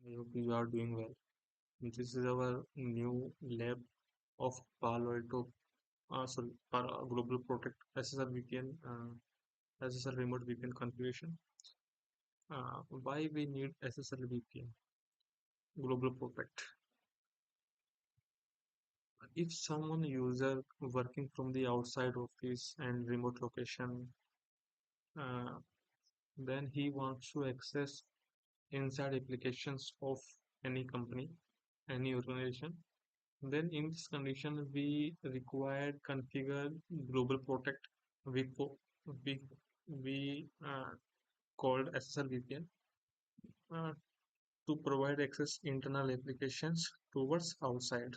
I hope you are doing well. This is our new lab of Palo Alto, Global Protect SSL VPN, SSL Remote VPN configuration. Why we need SSL VPN, Global Protect? If someone user working from the outside office and remote location, uh, then he wants to access inside applications of any company, any organization. Then in this condition, we required configure global protect. We co- we we called SSL VPN uh, to provide access internal applications towards outside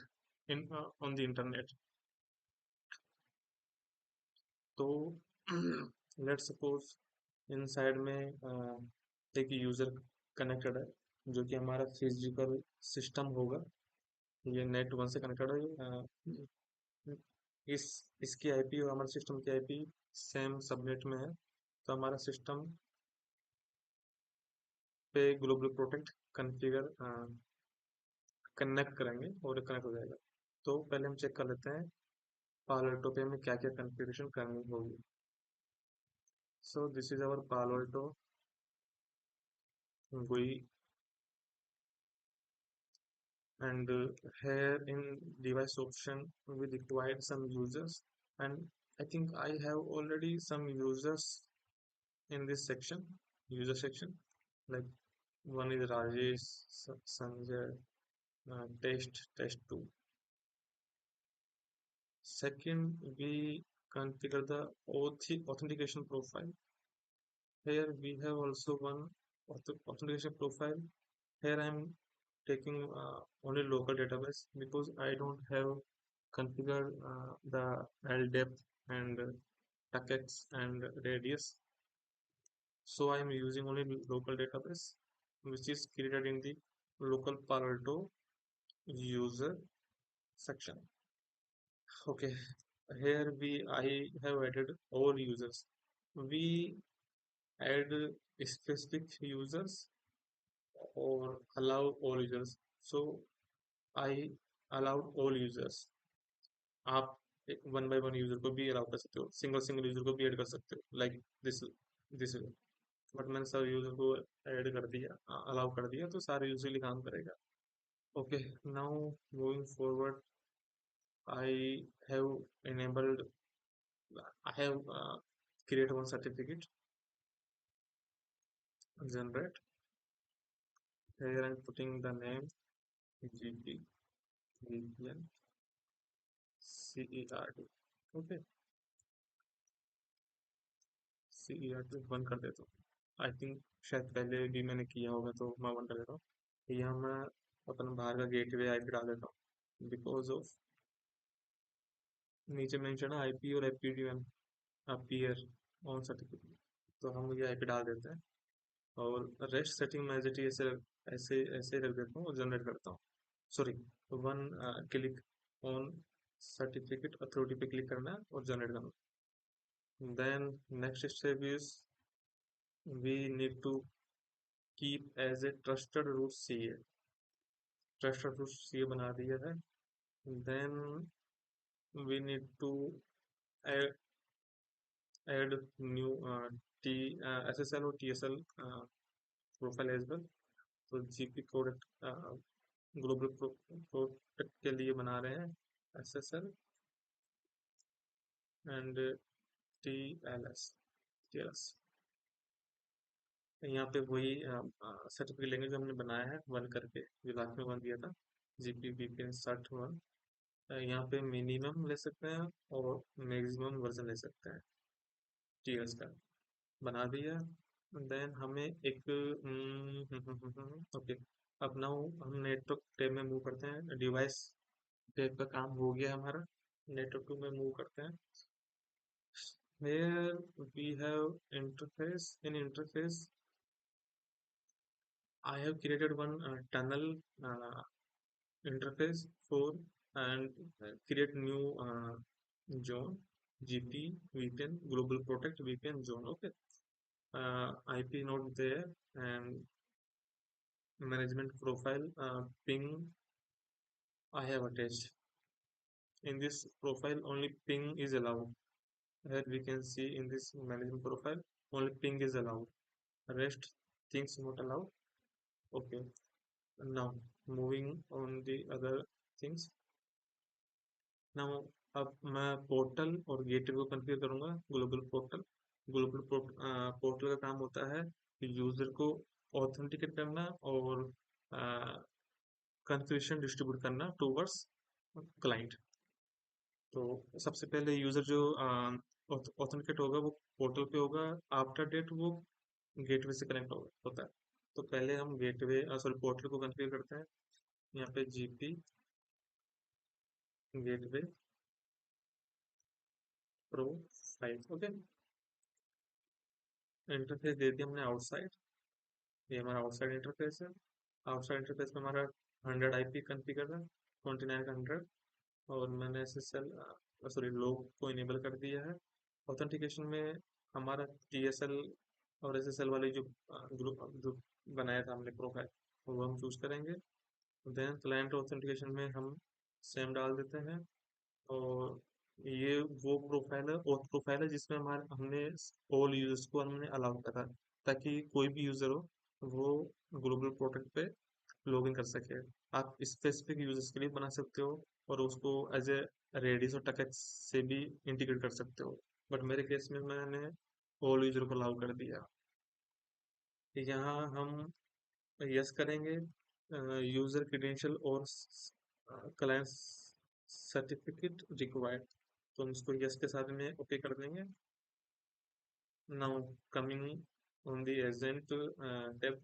in on the internet. तो let's suppose inside में एक user connected है जो कि हमारा physical system होगा. ये net one से कनेक्टेड है. इस इसकी आईपी और हमारे सिस्टम की आईपी सेम सबनेट में है, तो हमारा सिस्टम पे ग्लोबल प्रोटेक्ट कॉन्फ़िगर कनेक्ट करेंगे और कनेक्ट हो जाएगा. तो पहले हम चेक कर लेते हैं पालो अल्टो पे हमें क्या क्या कॉन्फ़िगरेशन करनी होगी. So this is our Palo Alto GUI, and here in device option we required some users, and I think I have already some users in this section, user section, like one is Rajesh, Sanjay, test 2. Second, we configure the authentication profile. Here we have also one authentication profile. Here I am taking only local database because I don't have configured the LDEP and packets and radius. So I am using only local database which is created in the local Palo Alto user section. Okay, here I have added all users. We add specific users or allow all users. So I allowed all users. आप one by one user को भी allow कर सकते हो, single single user को भी add कर सकते हो, लाइक दिस. बट मैंने सब यूजर को ऐड कर दिया, अलाउ कर दिया, तो सारे यूजर के लिए काम करेगा. Okay, now moving forward, I have enabled, I have create one certificate, generate. Here I'm putting the name GP VPN CERT. Okay, CERT बंद कर देता हूँ. आई थिंक शायद पहले भी मैंने किया होगा, तो मैं बंद कर देता हूँ. यहाँ मैं अपना बाहर का गेटवे आईपी डाल देता हूँ बिकॉज ऑफ नीचे मेंशन है आईपी और एपीडीएम अपीयर ऑन सर्टिफिकेट, तो हम ये आईपी डाल देते हैं. और रेस्ट सेटिंग में एज इट इज ऐसे ऐसे ऐसे रख देता हूँ और जनरेट करता हूँ. Sorry, one click on certificate authority पे क्लिक करना है और जनरेट करना. Then next step is we need to keep as a trusted root CA. Trusted root CA बना दिया है. Then we need to add new T SSL और TSL profile as well. तो जीपी प्रोडक्ट ग्लोबल प्रोडक्ट के लिए बना रहे हैं SSL एंड TLS. यहाँ पे वही सर्टिफिकेट लेंगे जो हमने बनाया है वन करके, जो लास्ट में वन दिया था, जीपी VPN CERT 1. यहाँ पे मिनिमम ले सकते हैं और मैक्सिमम वर्जन ले सकते हैं TLS का. बना दिया. देन हमें एक ओके, अब नाउ हम नेटवर्क टैब में मूव करते हैं. डिवाइस टैब का काम हो गया हमारा. नेटवर्क 2 में मूव करते हैं. here we have interface. In interface I have created one tunnel interface for, and create new zone GP VPN global protect VPN zone. Okay, IP node there, and management profile, ping I have attached. In this profile, only ping is allowed. Here we can see in this management profile, only ping is allowed. Rest things not allowed. Okay. Now moving on the other things. Now अब मैं portal और gateway को configure करूंगा। Global portal, portal का काम होता है user को ऑथेंटिकेट करना और कॉन्फ़िगरेशन डिस्ट्रीब्यूट करना टूवर्ड्स क्लाइंट। तो सबसे पहले यूजर जो ऑथेंटिकेट होगा वो पोर्टल पे होगा, आफ्टर डेट वो गेटवे से कनेक्ट होता है। तो पहले हम गेटवे सॉरी पोर्टल को कॉन्फ़िगर करते हैं। यहाँ पे GP gateway profile. Okay, interface दे दिया हमने आउटसाइड। ये हमारा आउटसाइड इंटरफेस है। आउटसाइड इंटरफेस में हमारा 100 आईपी कॉन्फ़िगर है, 29 का 100। और मैंने एसएसएल सॉरी लोग को इनेबल कर दिया है। ऑथेंटिकेशन में हमारा टीएसएल और एसएसएल वाले जो ग्रुप जो बनाया था हमने प्रोफाइल, वो हम चूज करेंगे। देन क्लाइंट ऑथेंटिकेशन में हम सेम डाल देते हैं। और ये वो प्रोफाइल है जिसमें हमारे हमने ऑल यूजर्स को हमने अलाउ करा, ताकि कोई भी यूजर हो वो ग्लोबल प्रोडक्ट पे लॉगिन कर सके। आप स्पेसिफिक यूजर्स के लिए बना सकते हो और उसको एज ए रेडिस और टकेट से भी इंटीग्रेट कर सकते हो, बट मेरे केस में मैंने ऑल यूजर को अलाउ कर दिया। यहाँ हम यस करेंगे यूजर क्रेडेंशियल और क्लाइंट सर्टिफिकेट रिक्वायर्ड, तो हम इसको यस के साथ में ओके कर देंगे। Now coming on the agent tab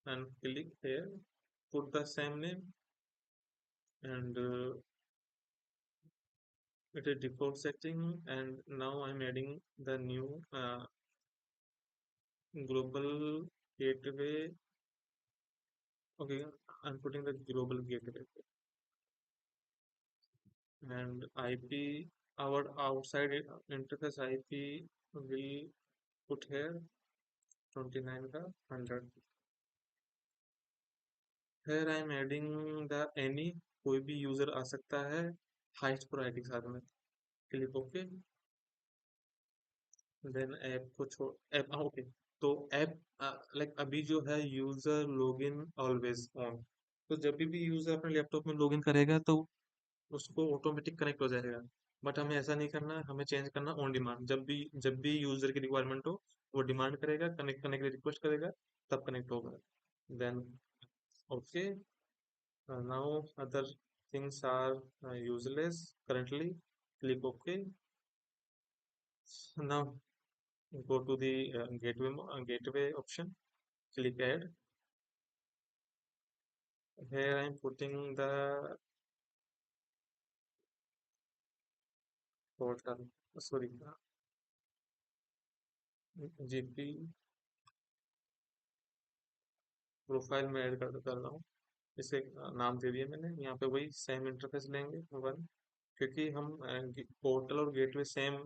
and click here, put the same name and it is default setting, and now I'm adding the new global gateway. Okay, I'm putting the global gateway and IP, our outside interface IP will put here 29 का 100। Here I'm adding the any, कोई भी user आ सकता है heist पर ID के साथ में। Click okay. Then app को छोड़ ऐप ओके। तो ऐप लाइक अभी जो है यूजर लॉगिन ऑलवेज ऑन, तो जब भी यूजर अपने लैपटॉप में लॉगिन करेगा तो उसको ऑटोमेटिक कनेक्ट हो जाएगा। बट हमें ऐसा नहीं करना है, हमें चेंज करना ऑन डिमांड। जब भी यूजर की रिक्वायरमेंट हो वो डिमांड करेगा, कनेक्ट करने के लिए रिक्वेस्ट करेगा, तब कनेक्ट होगा। Then okay, now other things are useless currently. Click OK. Now go to the gateway option. Click add. Here I am putting the portal. Sorry, GP profile में add कर रहा हूँ। इसे नाम दे दिया मैंने। यहाँ पे वही सेम इंटरफेस लेंगे वन, क्योंकि हम पोर्टल और गेटवे सेम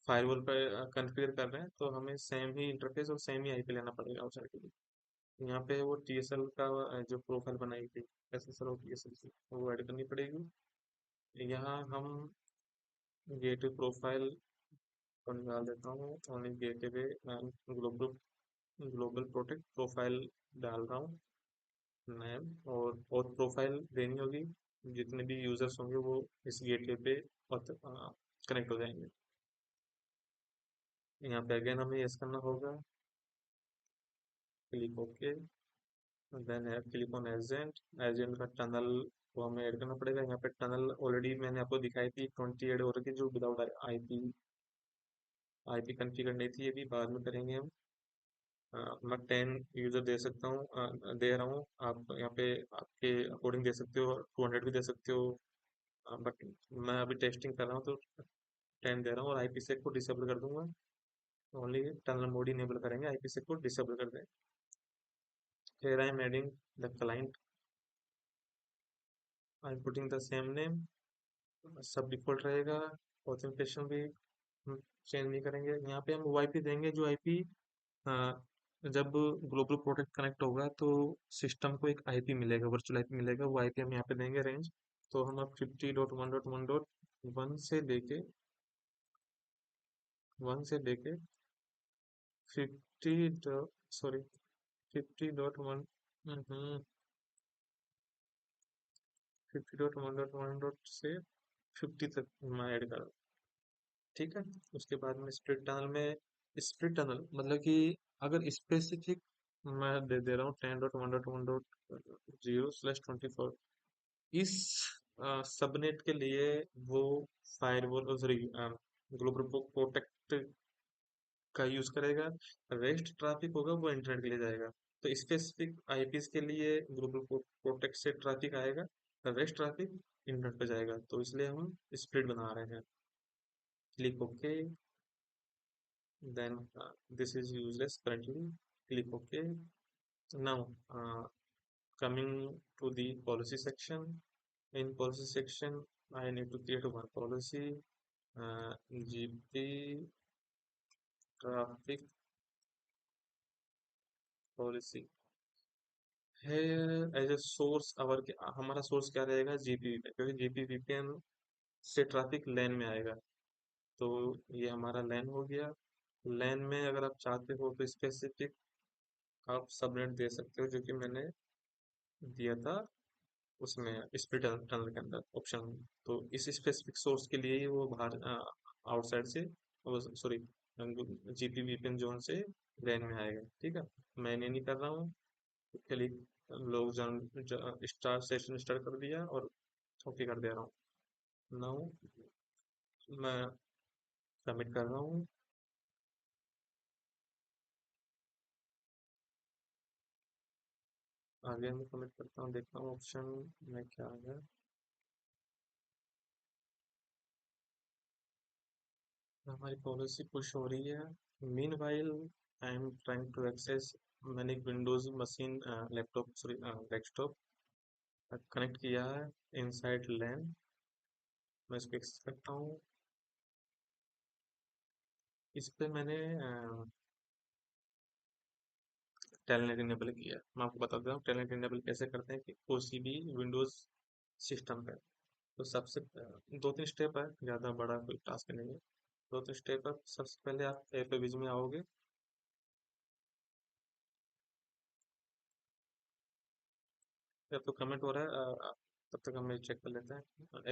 फायरवॉल पर कॉन्फ़िगर कर रहे हैं, तो हमें सेम ही इंटरफेस और सेम ही आईपी लेना पड़ेगा आउटसाइड के लिए। यहाँ पे वो टीएसएल का जो प्रोफाइल बनाई थी एसएसएल और टीएसएल की, वो ऐड करनी पड़ेगी। यहाँ हम गेटवे प्रोफाइल को निकाल देता हूँ, only gateway global global protect profile डाल रहा हूँ नेम। और प्रोफाइल देनी होगी, जितने भी यूजर्स होंगे वो इस गेटवे पे कनेक्ट हो जाएंगे। यहाँ पे अगेन हमें यस करना होगा। Click okay. Then click on agent. Agent का टनल को हमें ऐड करना पड़ेगा। यहाँ पे टनल ऑलरेडी मैंने आपको दिखाई थी 20 ऐड हो रखी, जो विदाउट आईपी कॉन्फ़िगर नहीं थी, ये भी बाद में करेंगे हम। मैं 10 यूजर दे सकता हूँ, दे रहा हूँ। आप यहाँ पे आपके अकॉर्डिंग दे सकते हो, 200 भी दे सकते हो, बट मैं अभी टेस्टिंग कर रहा हूँ तो 10 दे रहा हूँ। और आईपी सेक को डिसेबल कर दूंगा, ओनली टनल मोड इनेबल करेंगे, आईपी सेक को डिसेबल कर दें। फिर I am adding the client, I am putting the same name, सब डिफॉल्ट रहेगा। ऑथेंटिकेशन भी हम चेंज नहीं करेंगे। यहाँ पे हम वो आईपी देंगे जो आईपी जब ग्लोबल प्रोटेक्ट कनेक्ट होगा तो सिस्टम को एक आईपी मिलेगा, वर्चुअल आईपी मिलेगा। वो आईपी हम यहाँ पे देंगे रेंज। तो हम अब 50.1.1.1 से लेके 50 सॉरी 50.1 50.1.1 से 50 तक मैं ऐड कर। ठीक है। उसके बाद में स्प्लिट टनल मतलब कि अगर स्पेसिफिक मैं दे दे रहा हूँ 10.1.1.0/24 इस सबनेट के लिए वो फायरवॉल सॉरी ग्लोबल प्रोटेक्ट का यूज करेगा। रेस्ट ट्रैफिक होगा वो इंटरनेट के लिए जाएगा। तो स्पेसिफिक आईपीज के लिए ग्लोबल प्रोटेक्ट से ट्रैफिक आएगा, रेस्ट ट्रैफिक इंटरनेट पे जाएगा। तो इसलिए हम स्प्लिट बना रहे हैं। Click okay. then this is useless currently. Click OK. Now coming to the policy section. In policy section I need to create one policy, GP traffic policy. Here as a source हमारा source क्या रहेगा, GP, क्योंकि GP VPN से traffic लैन में आएगा। तो ये हमारा लैन हो गया। लैन में अगर आप चाहते हो तो स्पेसिफिक आप सबनेट दे सकते हो, जो कि मैंने दिया था उसमें स्प्लिट टनल के अंदर ऑप्शन में। तो इस स्पेसिफिक सोर्स के लिए ही वो बाहर आउटसाइड से, सॉरी, जीपी वीपीएन जोन से लैन में आएगा। ठीक है। मैं इन्हें नहीं कर रहा हूँ। क्लिक लोग स्टार्ट सेशन स्टार्ट कर दिया और ओके कर दे रहा हूँ। नाउ मैं सबमिट कर रहा हूँ। आगे मैं सबमिट करता हूँ, देखता हूँ ऑप्शन में क्या आ गया। हमारी पॉलिसी पुश हो रही है। Meanwhile I am trying to access. मैंने एक Windows machine laptop sorry desktop connect किया है इनसाइड लैन। मैं इसको एक्सेस करता हूँ। इस पे मैंने टेलनेट इनेबल किया है। मैं आपको बता देता हूँ टेलनेट इनेबल कैसे करते हैं कि ओसीबी विंडोज सिस्टम पे। तो सबसे दो तीन स्टेप है, ज़्यादा बड़ा कोई टास्क नहीं है। दो तीन स्टेप है। सबसे पहले आप एपविज में आओगे। जब तो कमेंट हो रहा है तब तक हम ये चेक कर लेते हैं।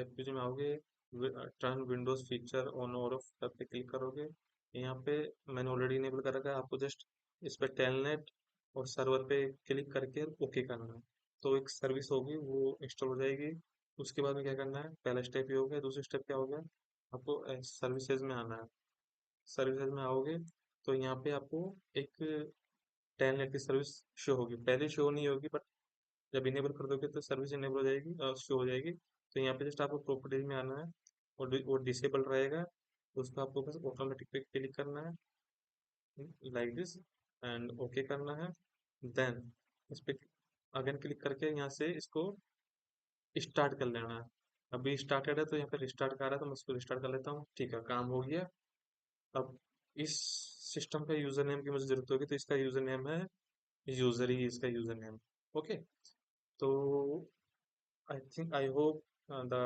एपीजी में आओगे, टर्न विंडोज फीचर ऑन और ऑफ पे क्लिक करोगे। यहाँ पे मैंने ऑलरेडी इनेबल कर रखा है, आपको जस्ट इस पे टेलनेट और सर्वर पे क्लिक करके ओके करना है। तो एक सर्विस होगी वो इंस्टॉल हो जाएगी। उसके बाद में क्या करना है, पहला स्टेप ये हो गया। दूसरा स्टेप क्या हो गया, आपको सर्विसेज में आना है। सर्विसेज में आओगे तो यहाँ पे आपको एक टेलनेट की सर्विस शो होगी। पहले शो नहीं होगी, बट जब इनेबल कर दोगे तो सर्विस इनेबल हो जाएगी, शो हो जाएगी। तो यहाँ पे जस्ट आपको प्रॉपर्टीज में आना है और वो डिसेबल रहेगा। उसको आपको बस ऑटोमेटिक पे क्लिक करना है लाइक दिस एंड ओके करना है। देन इस पे अगेन क्लिक करके यहाँ से इसको स्टार्ट कर लेना है। अभी स्टार्टेड है तो यहाँ पे रिस्टार्ट कर रहा है, तो मैं इसको रिस्टार्ट कर लेता हूँ। ठीक है, काम हो गया। अब इस सिस्टम का यूजर नेम की मुझे जरूरत होगी, तो इसका यूजर नेम है यूजर ही इसका यूजर नेम। ओके। तो I hope the